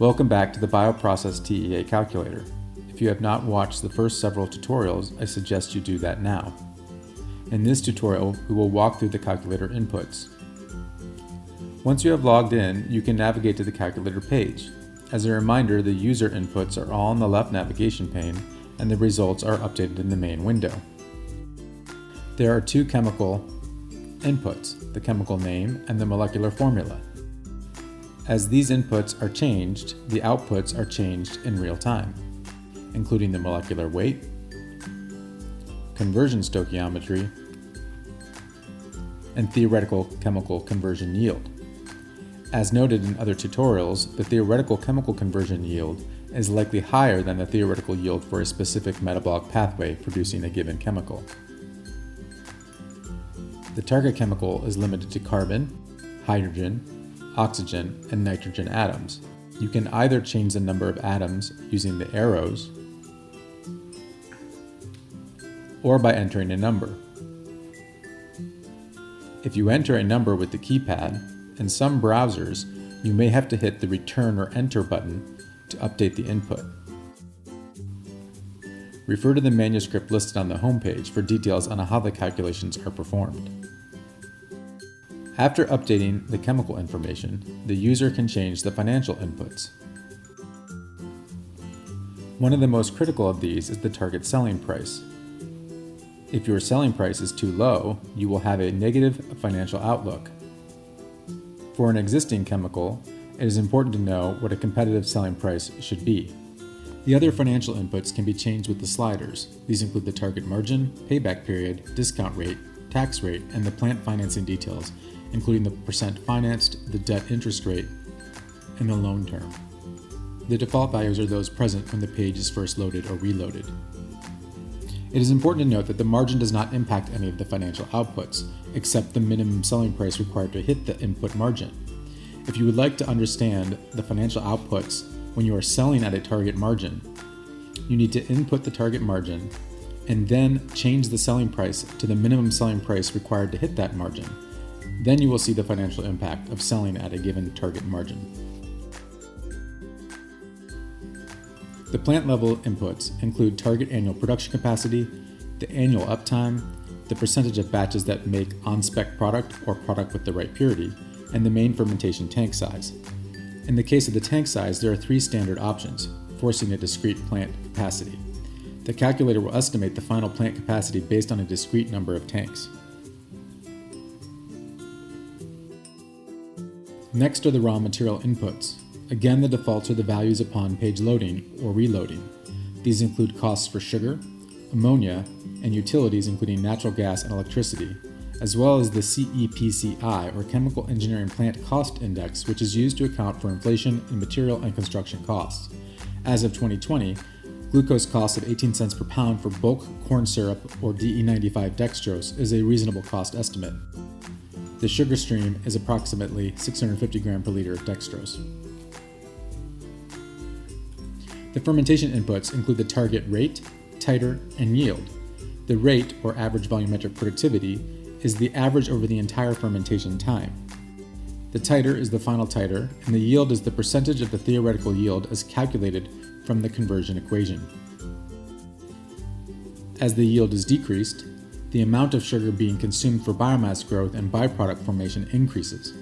Welcome back to the Bioprocess TEA calculator. If you have not watched the first several tutorials, I suggest you do that now. In this tutorial, we will walk through the calculator inputs. Once you have logged in, you can navigate to the calculator page. As a reminder, the user inputs are all in the left navigation pane, and the results are updated in the main window. There are two chemical inputs, the chemical name and the molecular formula. As these inputs are changed, the outputs are changed in real time, including the molecular weight, conversion stoichiometry, and theoretical chemical conversion yield. As noted in other tutorials, the theoretical chemical conversion yield is likely higher than the theoretical yield for a specific metabolic pathway producing a given chemical. The target chemical is limited to carbon, hydrogen, oxygen, and nitrogen atoms. You can either change the number of atoms using the arrows or by entering a number. If you enter a number with the keypad, in some browsers, you may have to hit the return or enter button to update the input. Refer to the manuscript listed on the homepage for details on how the calculations are performed. After updating the chemical information, the user can change the financial inputs. One of the most critical of these is the target selling price. If your selling price is too low, you will have a negative financial outlook. For an existing chemical, it is important to know what a competitive selling price should be. The other financial inputs can be changed with the sliders. These include the target margin, payback period, discount rate, tax rate, and the plant financing details, including the percent financed, the debt interest rate, and the loan term. The default values are those present when the page is first loaded or reloaded. It is important to note that the margin does not impact any of the financial outputs, except the minimum selling price required to hit the input margin. If you would like to understand the financial outputs when you are selling at a target margin, you need to input the target margin and then change the selling price to the minimum selling price required to hit that margin. Then you will see the financial impact of selling at a given target margin. The plant level inputs include target annual production capacity, the annual uptime, the percentage of batches that make on-spec product or product with the right purity, and the main fermentation tank size. In the case of the tank size, there are three standard options, forcing a discrete plant capacity. The calculator will estimate the final plant capacity based on a discrete number of tanks. Next are the raw material inputs. Again, the defaults are the values upon page loading or reloading. These include costs for sugar, ammonia, and utilities including natural gas and electricity, as well as the CEPCI, or Chemical Engineering Plant Cost Index, which is used to account for inflation in material and construction costs. As of 2020, glucose cost of 18 cents per pound for bulk corn syrup or DE95 dextrose is a reasonable cost estimate. The sugar stream is approximately 650 gram per liter of dextrose. The fermentation inputs include the target rate, titer, and yield. The rate, or average volumetric productivity, is the average over the entire fermentation time. The titer is the final titer, and the yield is the percentage of the theoretical yield as calculated from the conversion equation. As the yield is decreased, the amount of sugar being consumed for biomass growth and byproduct formation increases.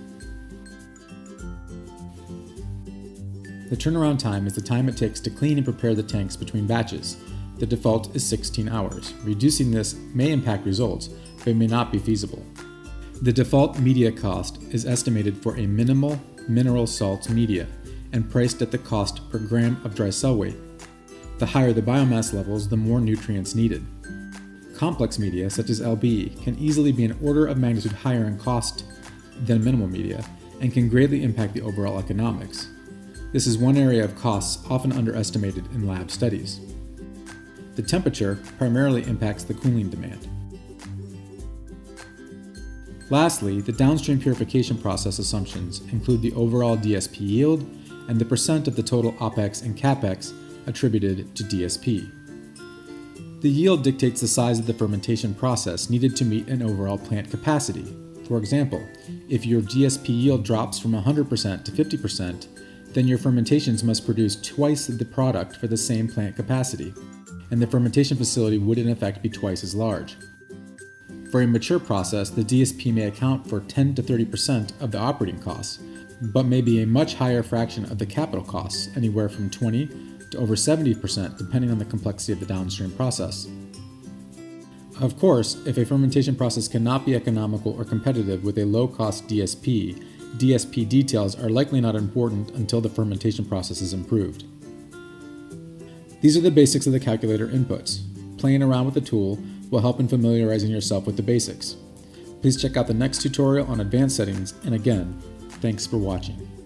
The turnaround time is the time it takes to clean and prepare the tanks between batches. The default is 16 hours. Reducing this may impact results, but may not be feasible. The default media cost is estimated for a minimal mineral salts media and priced at the cost per gram of dry cell weight. The higher the biomass levels, the more nutrients needed. Complex media, such as LB, can easily be an order of magnitude higher in cost than minimal media and can greatly impact the overall economics. This is one area of costs often underestimated in lab studies. The temperature primarily impacts the cooling demand. Lastly, the downstream purification process assumptions include the overall DSP yield and the percent of the total OPEX and CAPEX attributed to DSP. The yield dictates the size of the fermentation process needed to meet an overall plant capacity. For example, if your DSP yield drops from 100% to 50%, then your fermentations must produce twice the product for the same plant capacity, and the fermentation facility would in effect be twice as large. For a mature process, the DSP may account for 10 to 30% of the operating costs, but may be a much higher fraction of the capital costs, anywhere from 20 to over 70% depending on the complexity of the downstream process. Of course, if a fermentation process cannot be economical or competitive with a low-cost DSP, DSP details are likely not important until the fermentation process is improved. These are the basics of the calculator inputs. Playing around with the tool will help in familiarizing yourself with the basics. Please check out the next tutorial on advanced settings, and again, thanks for watching.